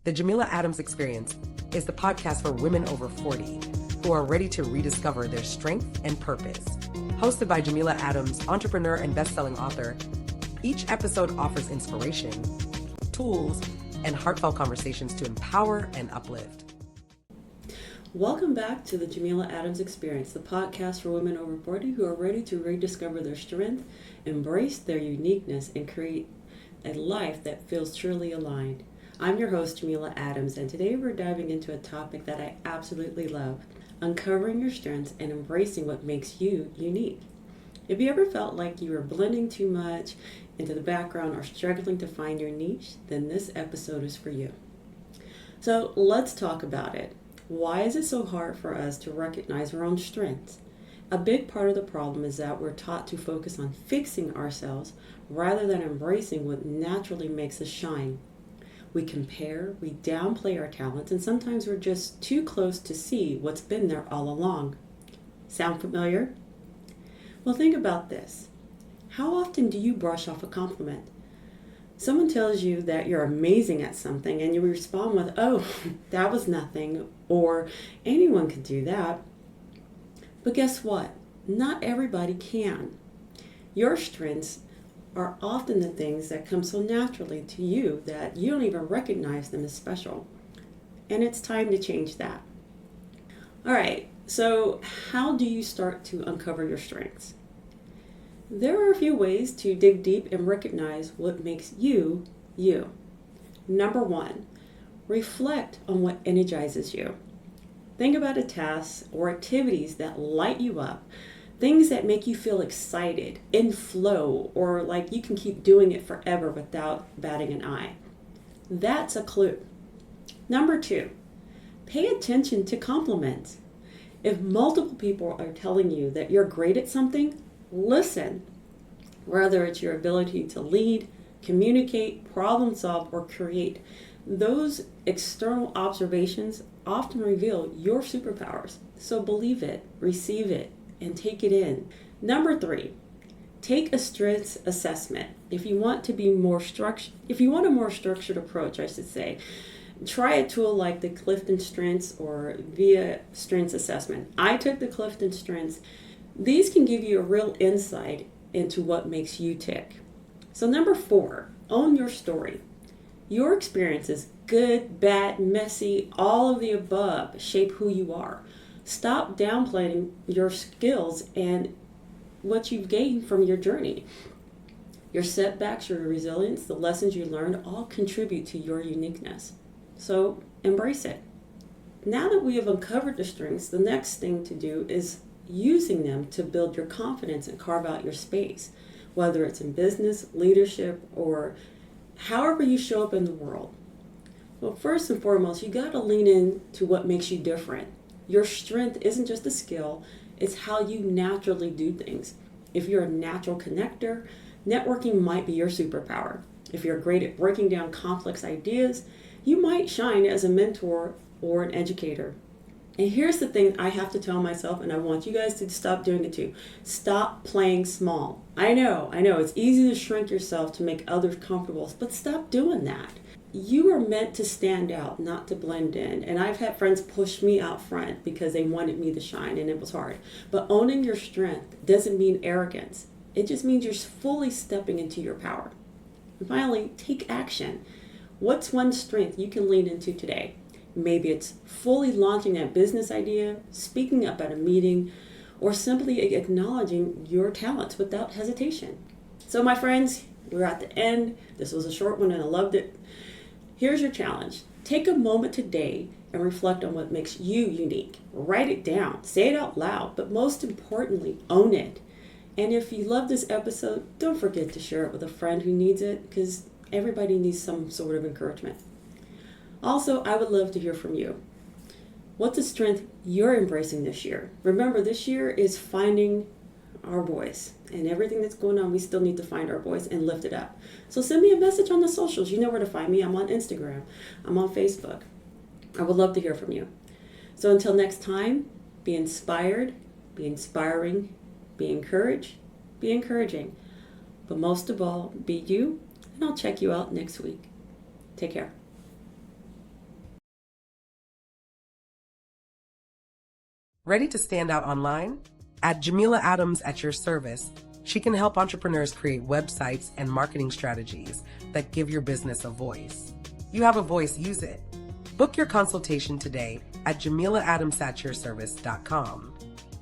The Jamila Adams Experience is the podcast for women over 40 who are ready to rediscover their strength and purpose. Hosted by Jamila Adams, entrepreneur and best-selling author, each episode offers inspiration, tools, and heartfelt conversations to empower and uplift. Welcome back to the Jamila Adams Experience, the podcast for women over 40 who are ready to rediscover their strength, embrace their uniqueness, and create a life that feels truly aligned. I'm your host, Jamila Adams, and today we're diving into a topic that I absolutely love, uncovering your strengths and embracing what makes you unique. If you ever felt like you were blending too much into the background or struggling to find your niche, then this episode is for you. So let's talk about it. Why is it so hard for us to recognize our own strengths? A big part of the problem is that we're taught to focus on fixing ourselves rather than embracing what naturally makes us shine. We compare, we downplay our talents, and sometimes we're just too close to see what's been there all along. Sound familiar? Well, think about this. How often do you brush off a compliment? Someone tells you that you're amazing at something and you respond with, "Oh, that was nothing," or "Anyone could do that." But guess what? Not everybody can. Your strengths are often the things that come so naturally to you that you don't even recognize them as special. And it's time to change that. All right, so how do you start to uncover your strengths? There are a few ways to dig deep and recognize what makes you, you. Number one, reflect on what energizes you. Think about a task or activities that light you up, things that make you feel excited, in flow, or like you can keep doing it forever without batting an eye. That's a clue. Number two, pay attention to compliments. If multiple people are telling you that you're great at something, listen. Whether it's your ability to lead, communicate, problem solve, or create, those external observations often reveal your superpowers. So believe it, receive it, and take it in. Number three, take a strengths assessment. If you want a more structured approach, I should say, try a tool like the Clifton Strengths or via Strengths Assessment. I took the Clifton Strengths. These can give you a real insight into what makes you tick. So number four, own your story. Your experiences, good, bad, messy, all of the above, shape who you are. Stop downplaying your skills and what you've gained from your journey. Your setbacks, your resilience, the lessons you learned all contribute to your uniqueness. So embrace it. Now that we have uncovered the strengths, the next thing to do is using them to build your confidence and carve out your space, whether it's in business, leadership, or however you show up in the world. Well, first and foremost, you got to lean into what makes you different. Your strength isn't just a skill, it's how you naturally do things. If you're a natural connector, networking might be your superpower. If you're great at breaking down complex ideas, you might shine as a mentor or an educator. And here's the thing I have to tell myself, and I want you guys to stop doing it too. Stop playing small. I know, it's easy to shrink yourself to make others comfortable, but stop doing that. You are meant to stand out, not to blend in. And I've had friends push me out front because they wanted me to shine, and it was hard. But owning your strength doesn't mean arrogance. It just means you're fully stepping into your power. And finally, take action. What's one strength you can lean into today? Maybe it's fully launching that business idea, speaking up at a meeting, or simply acknowledging your talents without hesitation. So my friends, we're at the end. This was a short one and I loved it. Here's your challenge. Take a moment today and reflect on what makes you unique. Write it down, say it out loud, but most importantly, own it. And if you love this episode, don't forget to share it with a friend who needs it, because everybody needs some sort of encouragement. Also, I would love to hear from you. What's a strength you're embracing this year? Remember, this year is finding our voice, and everything that's going on, we still need to find our voice and lift it up. So send me a message on the socials. You know where to find me. I'm on Instagram. I'm on Facebook. I would love to hear from you. So until next time, be inspired, be inspiring, be encouraged, be encouraging. But most of all, be you, and I'll check you out next week. Take care. Ready to stand out online? At Jamila Adams at your service, she can help entrepreneurs create websites and marketing strategies that give your business a voice. You have a voice, use it. Book your consultation today at JamilaAdamsAtYourService.com.